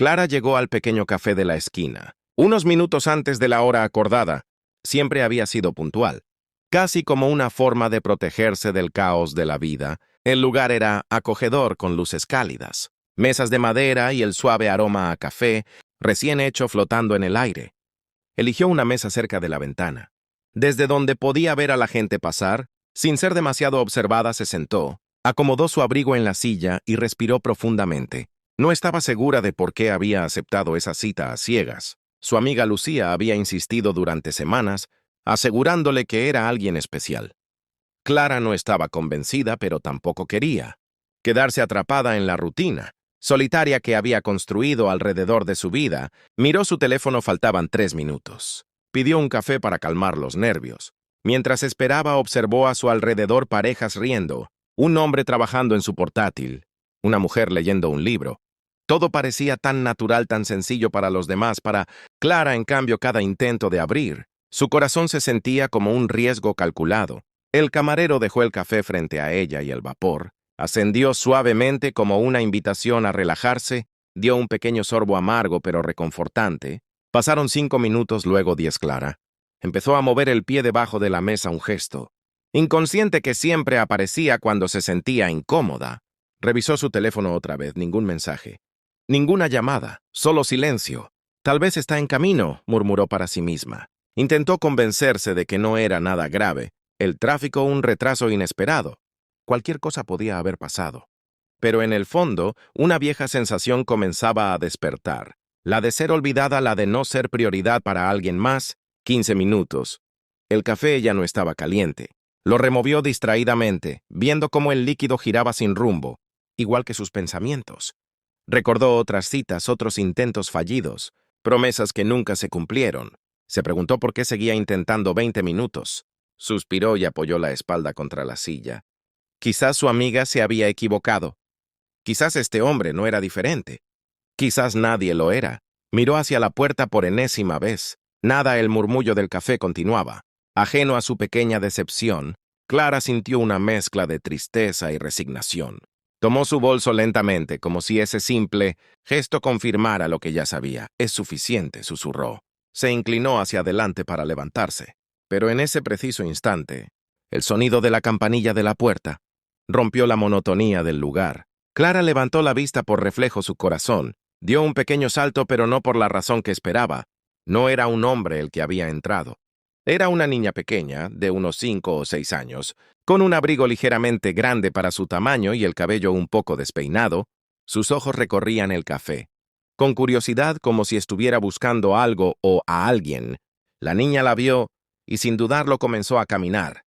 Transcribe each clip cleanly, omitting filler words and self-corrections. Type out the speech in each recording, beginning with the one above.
Clara llegó al pequeño café de la esquina, unos minutos antes de la hora acordada. Siempre había sido puntual. Casi como una forma de protegerse del caos de la vida, el lugar era acogedor con luces cálidas, mesas de madera y el suave aroma a café recién hecho flotando en el aire. Eligió una mesa cerca de la ventana. Desde donde podía ver a la gente pasar, sin ser demasiado observada, se sentó, acomodó su abrigo en la silla y respiró profundamente. No estaba segura de por qué había aceptado esa cita a ciegas. Su amiga Lucía había insistido durante semanas, asegurándole que era alguien especial. Clara no estaba convencida, pero tampoco quería quedarse atrapada en la rutina solitaria que había construido alrededor de su vida. Miró su teléfono, faltaban 3 minutos. Pidió un café para calmar los nervios. Mientras esperaba, observó a su alrededor parejas riendo, un hombre trabajando en su portátil, una mujer leyendo un libro. Todo parecía tan natural, tan sencillo para los demás. Para Clara, en cambio, cada intento de abrir su corazón se sentía como un riesgo calculado. El camarero dejó el café frente a ella y el vapor ascendió suavemente como una invitación a relajarse, dio un pequeño sorbo amargo pero reconfortante. Pasaron 5 minutos, luego 10. Clara empezó a mover el pie debajo de la mesa, un gesto inconsciente que siempre aparecía cuando se sentía incómoda. Revisó su teléfono otra vez, ningún mensaje, ninguna llamada, solo silencio. Tal vez está en camino, murmuró para sí misma. Intentó convencerse de que no era nada grave, el tráfico, un retraso inesperado. Cualquier cosa podía haber pasado. Pero en el fondo, una vieja sensación comenzaba a despertar. La de ser olvidada, la de no ser prioridad para alguien más. 15 minutos. El café ya no estaba caliente. Lo removió distraídamente, viendo cómo el líquido giraba sin rumbo, igual que sus pensamientos. Recordó otras citas, otros intentos fallidos, promesas que nunca se cumplieron. Se preguntó por qué seguía intentando 20 minutos. Suspiró y apoyó la espalda contra la silla. Quizás su amiga se había equivocado. Quizás este hombre no era diferente. Quizás nadie lo era. Miró hacia la puerta por enésima vez. Nada, el murmullo del café continuaba. Ajeno a su pequeña decepción, Clara sintió una mezcla de tristeza y resignación. Tomó su bolso lentamente, como si ese simple gesto confirmara lo que ya sabía. Es suficiente, susurró. Se inclinó hacia adelante para levantarse. Pero en ese preciso instante, el sonido de la campanilla de la puerta rompió la monotonía del lugar. Clara levantó la vista por reflejo, su corazón dio un pequeño salto, pero no por la razón que esperaba. No era un hombre el que había entrado. Era una niña pequeña, de unos 5 o 6 años, con un abrigo ligeramente grande para su tamaño y el cabello un poco despeinado. Sus ojos recorrían el café, con curiosidad, como si estuviera buscando algo o a alguien. La niña la vio y sin dudarlo comenzó a caminar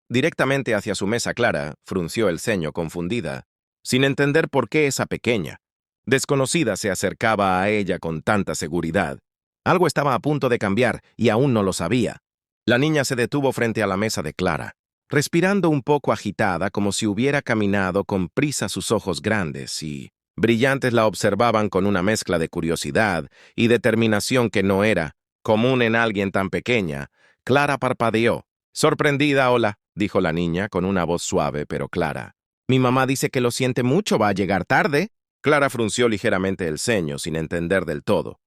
directamente hacia su mesa. Clara frunció el ceño, confundida, sin entender por qué esa pequeña desconocida se acercaba a ella con tanta seguridad. Algo estaba a punto de cambiar y aún no lo sabía. La niña se detuvo frente a la mesa de Clara, respirando un poco agitada, como si hubiera caminado con prisa. Sus ojos grandes y brillantes la observaban con una mezcla de curiosidad y determinación que no era común en alguien tan pequeña. Clara parpadeó. Sorprendida. Hola, dijo la niña con una voz suave pero clara. Mi mamá dice que lo siente mucho, va a llegar tarde. Clara frunció ligeramente el ceño, sin entender del todo.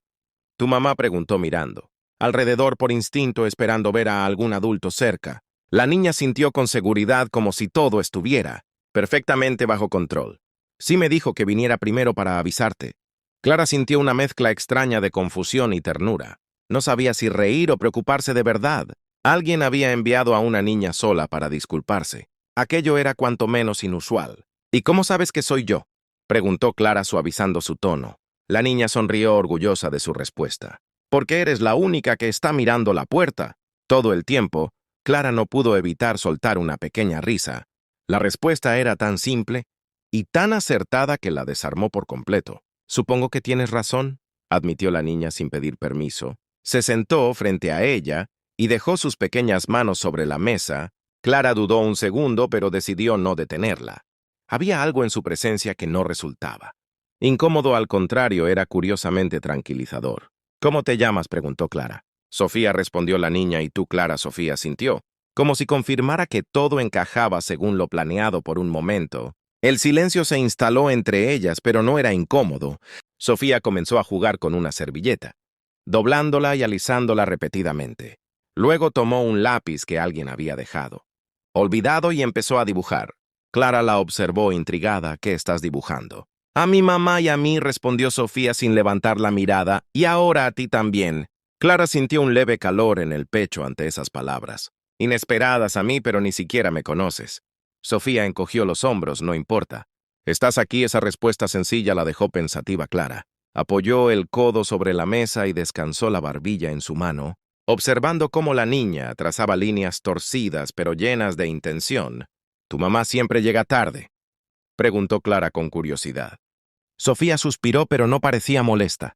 ¿Tu mamá?, preguntó mirando alrededor por instinto, esperando ver a algún adulto cerca. La niña sintió con seguridad, como si todo estuviera perfectamente bajo control. Sí, me dijo que viniera primero para avisarte. Clara sintió una mezcla extraña de confusión y ternura. No sabía si reír o preocuparse de verdad. Alguien había enviado a una niña sola para disculparse. Aquello era cuanto menos inusual. ¿Y cómo sabes que soy yo?, preguntó Clara, suavizando su tono. La niña sonrió, orgullosa de su respuesta. Porque eres la única que está mirando la puerta. Todo el tiempo, Clara no pudo evitar soltar una pequeña risa. La respuesta era tan simple y tan acertada que la desarmó por completo. Supongo que tienes razón, admitió la niña sin pedir permiso. Se sentó frente a ella y dejó sus pequeñas manos sobre la mesa. Clara dudó un segundo, pero decidió no detenerla. Había algo en su presencia que no resultaba incómodo, al contrario, era curiosamente tranquilizador. ¿Cómo te llamas?, preguntó Clara. Sofía, respondió la niña. ¿Y tú, Clara? Sofía sintió, como si confirmara que todo encajaba según lo planeado. Por un momento, el silencio se instaló entre ellas, pero no era incómodo. Sofía comenzó a jugar con una servilleta, doblándola y alisándola repetidamente. Luego tomó un lápiz que alguien había dejado, olvidado, y empezó a dibujar. Clara la observó intrigada. ¿Qué estás dibujando? A mi mamá y a mí, respondió Sofía sin levantar la mirada, y ahora a ti también. Clara sintió un leve calor en el pecho ante esas palabras. Inesperadas a mí, pero ni siquiera me conoces. Sofía encogió los hombros. No importa. ¿Estás aquí? Esa respuesta sencilla la dejó pensativa Clara. Apoyó el codo sobre la mesa y descansó la barbilla en su mano, observando cómo la niña trazaba líneas torcidas pero llenas de intención. ¿Tu mamá siempre llega tarde?, preguntó Clara con curiosidad. Sofía suspiró, pero no parecía molesta.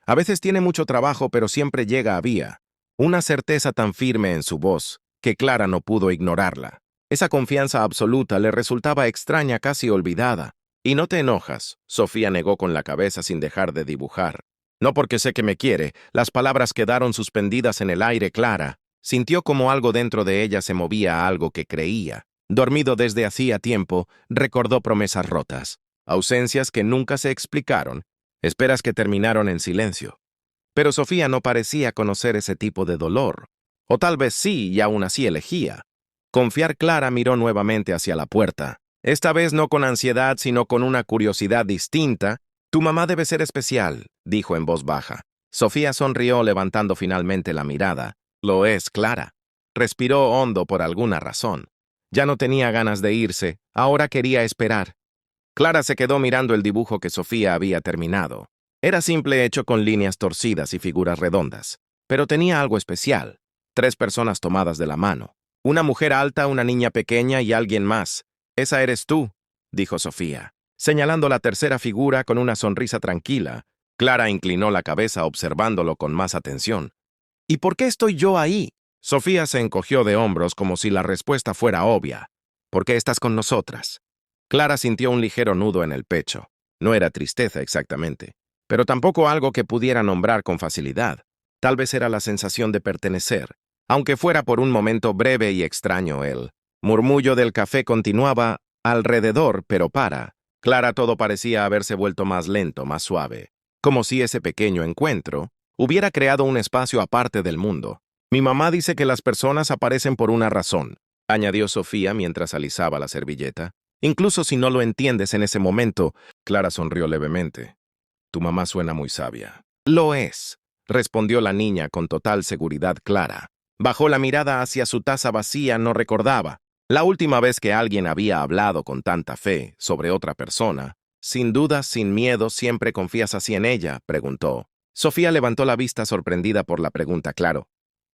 A veces tiene mucho trabajo, pero siempre llega. Había una certeza tan firme en su voz que Clara no pudo ignorarla. Esa confianza absoluta le resultaba extraña, casi olvidada. «¿Y no te enojas?», Sofía negó con la cabeza sin dejar de dibujar. «No, porque sé que me quiere». Las palabras quedaron suspendidas en el aire. Clara sintió como algo dentro de ella se movía a algo que creía. Dormido desde hacía tiempo, recordó promesas rotas, ausencias que nunca se explicaron, esperas que terminaron en silencio. Pero Sofía no parecía conocer ese tipo de dolor. O tal vez sí, y aún así elegía confiar. Clara miró nuevamente hacia la puerta, esta vez no con ansiedad, sino con una curiosidad distinta. «Tu mamá debe ser especial», dijo en voz baja. Sofía sonrió, levantando finalmente la mirada. «Lo es, Clara». Respiró hondo por alguna razón. Ya no tenía ganas de irse, ahora quería esperar. Clara se quedó mirando el dibujo que Sofía había terminado. Era simple, hecho con líneas torcidas y figuras redondas, pero tenía algo especial. 3 personas tomadas de la mano. Una mujer alta, una niña pequeña y alguien más. «Esa eres tú», dijo Sofía, señalando la tercera figura con una sonrisa tranquila. Clara inclinó la cabeza observándolo con más atención. «¿Y por qué estoy yo ahí?». Sofía se encogió de hombros como si la respuesta fuera obvia. «¿Por qué estás con nosotras?». Clara sintió un ligero nudo en el pecho. No era tristeza exactamente, pero tampoco algo que pudiera nombrar con facilidad. Tal vez era la sensación de pertenecer, aunque fuera por un momento breve y extraño. El murmullo del café continuaba alrededor, pero para Clara todo parecía haberse vuelto más lento, más suave, como si ese pequeño encuentro hubiera creado un espacio aparte del mundo. «Mi mamá dice que las personas aparecen por una razón», añadió Sofía mientras alisaba la servilleta. «Incluso si no lo entiendes en ese momento». Clara sonrió levemente. «Tu mamá suena muy sabia». «Lo es», respondió la niña con total seguridad. Clara bajó la mirada hacia su taza vacía. No recordaba la última vez que alguien había hablado con tanta fe sobre otra persona. «Sin dudas, sin miedo, ¿siempre confías así en ella?», preguntó. Sofía levantó la vista sorprendida por la pregunta. «Claro.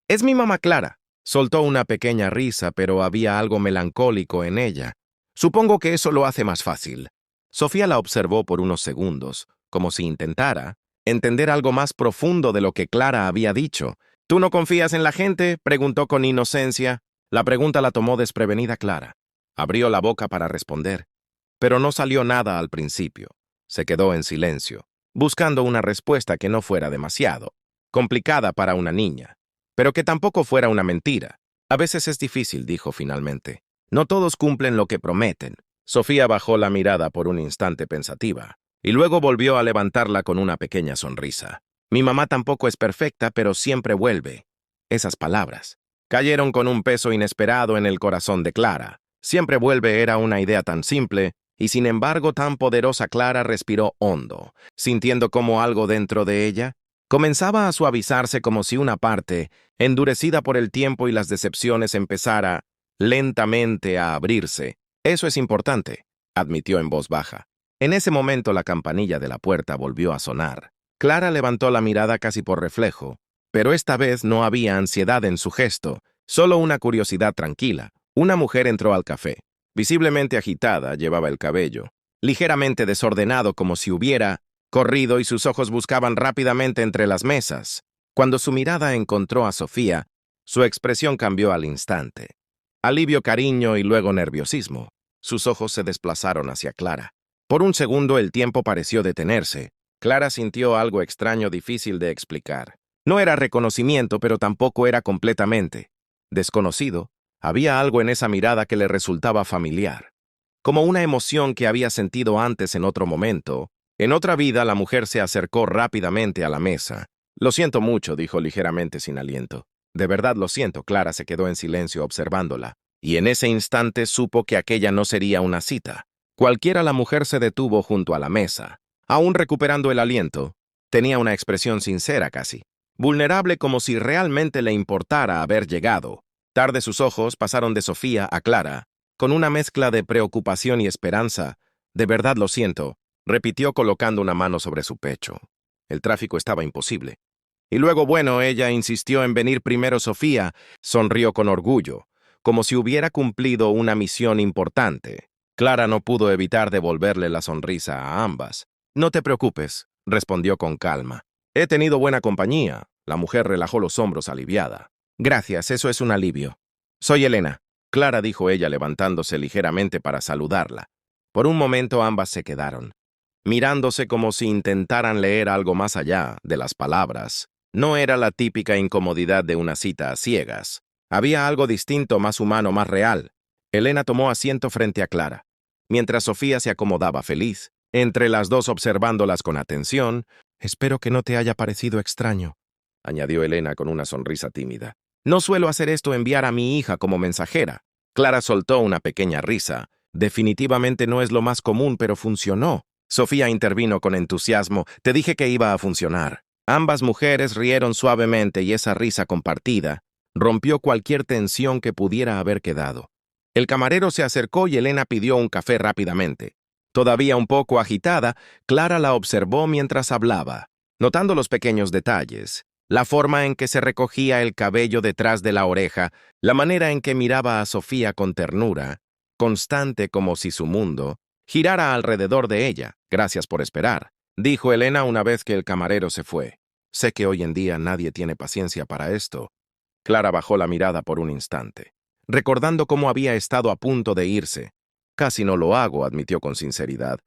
Es mi mamá Clara». Soltó una pequeña risa, pero había algo melancólico en ella. «Supongo que eso lo hace más fácil». Sofía la observó por unos segundos, como si intentara entender algo más profundo de lo que Clara había dicho. «¿Tú no confías en la gente?», preguntó con inocencia. La pregunta la tomó desprevenida. Clara abrió la boca para responder, pero no salió nada al principio. Se quedó en silencio, buscando una respuesta que no fuera demasiado complicada para una niña, pero que tampoco fuera una mentira. «A veces es difícil», dijo finalmente. «No todos cumplen lo que prometen». Sofía bajó la mirada por un instante pensativa, y luego volvió a levantarla con una pequeña sonrisa. «Mi mamá tampoco es perfecta, pero siempre vuelve». Esas palabras cayeron con un peso inesperado en el corazón de Clara. Siempre vuelve era una idea tan simple, y sin embargo tan poderosa. Clara respiró hondo, sintiendo cómo algo dentro de ella comenzaba a suavizarse, como si una parte, endurecida por el tiempo y las decepciones, empezara lentamente a abrirse. «Eso es importante», admitió en voz baja. En ese momento la campanilla de la puerta volvió a sonar. Clara levantó la mirada casi por reflejo, pero esta vez no había ansiedad en su gesto, solo una curiosidad tranquila. Una mujer entró al café. Visiblemente agitada, llevaba el cabello ligeramente desordenado, como si hubiera corrido, y sus ojos buscaban rápidamente entre las mesas. Cuando su mirada encontró a Sofía, su expresión cambió al instante. Alivio, cariño y luego nerviosismo. Sus ojos se desplazaron hacia Clara. Por un segundo el tiempo pareció detenerse. Clara sintió algo extraño, difícil de explicar. No era reconocimiento, pero tampoco era completamente desconocido. Había algo en esa mirada que le resultaba familiar, como una emoción que había sentido antes en otro momento. En otra vida, la mujer se acercó rápidamente a la mesa. «Lo siento mucho», dijo ligeramente sin aliento. «De verdad lo siento». Clara se quedó en silencio observándola, y en ese instante supo que aquella no sería una cita. Cualquiera, la mujer se detuvo junto a la mesa. Aún recuperando el aliento, tenía una expresión sincera casi, vulnerable, como si realmente le importara haber llegado. Tarde sus ojos pasaron de Sofía a Clara, con una mezcla de preocupación y esperanza. «De verdad lo siento», repitió colocando una mano sobre su pecho. El tráfico estaba imposible. Y luego, bueno, ella insistió en venir primero. Sofía sonrió con orgullo, como si hubiera cumplido una misión importante. Clara no pudo evitar devolverle la sonrisa a ambas. «No te preocupes», respondió con calma. «He tenido buena compañía». La mujer relajó los hombros aliviada. «Gracias, eso es un alivio». «Soy Elena», Clara dijo ella levantándose ligeramente para saludarla. Por un momento ambas se quedaron, mirándose como si intentaran leer algo más allá de las palabras. No era la típica incomodidad de una cita a ciegas. Había algo distinto, más humano, más real. Elena tomó asiento frente a Clara, mientras Sofía se acomodaba feliz, entre las dos observándolas con atención. «Espero que no te haya parecido extraño», añadió Elena con una sonrisa tímida. «No suelo hacer esto, enviar a mi hija como mensajera». Clara soltó una pequeña risa. «Definitivamente no es lo más común, pero funcionó». Sofía intervino con entusiasmo. «Te dije que iba a funcionar». Ambas mujeres rieron suavemente y esa risa compartida rompió cualquier tensión que pudiera haber quedado. El camarero se acercó y Elena pidió un café rápidamente. Todavía un poco agitada, Clara la observó mientras hablaba, notando los pequeños detalles, la forma en que se recogía el cabello detrás de la oreja, la manera en que miraba a Sofía con ternura, constante, como si su mundo girara alrededor de ella. «Gracias por esperar», dijo Elena una vez que el camarero se fue. «Sé que hoy en día nadie tiene paciencia para esto». Clara bajó la mirada por un instante, recordando cómo había estado a punto de irse. «Casi no lo hago», admitió con sinceridad,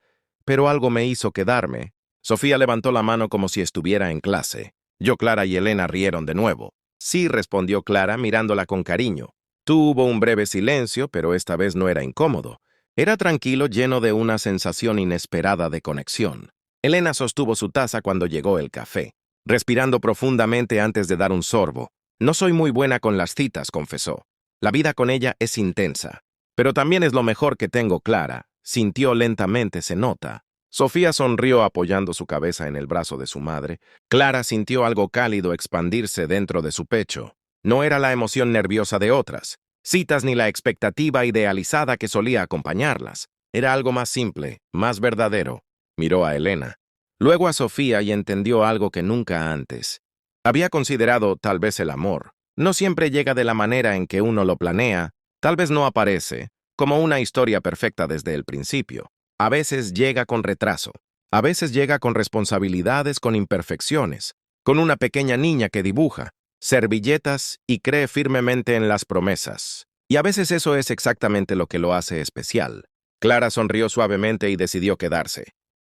«pero algo me hizo quedarme». Sofía levantó la mano como si estuviera en clase. Clara y Elena rieron de nuevo. «Sí», respondió Clara mirándola con cariño. Tuvo un breve silencio, pero esta vez no era incómodo. Era tranquilo, lleno de una sensación inesperada de conexión. Elena sostuvo su taza cuando llegó el café, respirando profundamente antes de dar un sorbo. «No soy muy buena con las citas», confesó. «La vida con ella es intensa. Pero también es lo mejor que tengo». Clara sintió lentamente. «Se nota». Sofía sonrió apoyando su cabeza en el brazo de su madre. Clara sintió algo cálido expandirse dentro de su pecho. No era la emoción nerviosa de otras citas ni la expectativa idealizada que solía acompañarlas. Era algo más simple, más verdadero. Miró a Elena, luego a Sofía, y entendió algo que nunca antes había considerado. Tal vez el amor no siempre llega de la manera en que uno lo planea. Tal vez no aparece como una historia perfecta desde el principio. A veces llega con retraso. A veces llega con responsabilidades, con imperfecciones, con una pequeña niña que dibuja servilletas y cree firmemente en las promesas. Y a veces eso es exactamente lo que lo hace especial. Clara sonrió suavemente y decidió quedarse.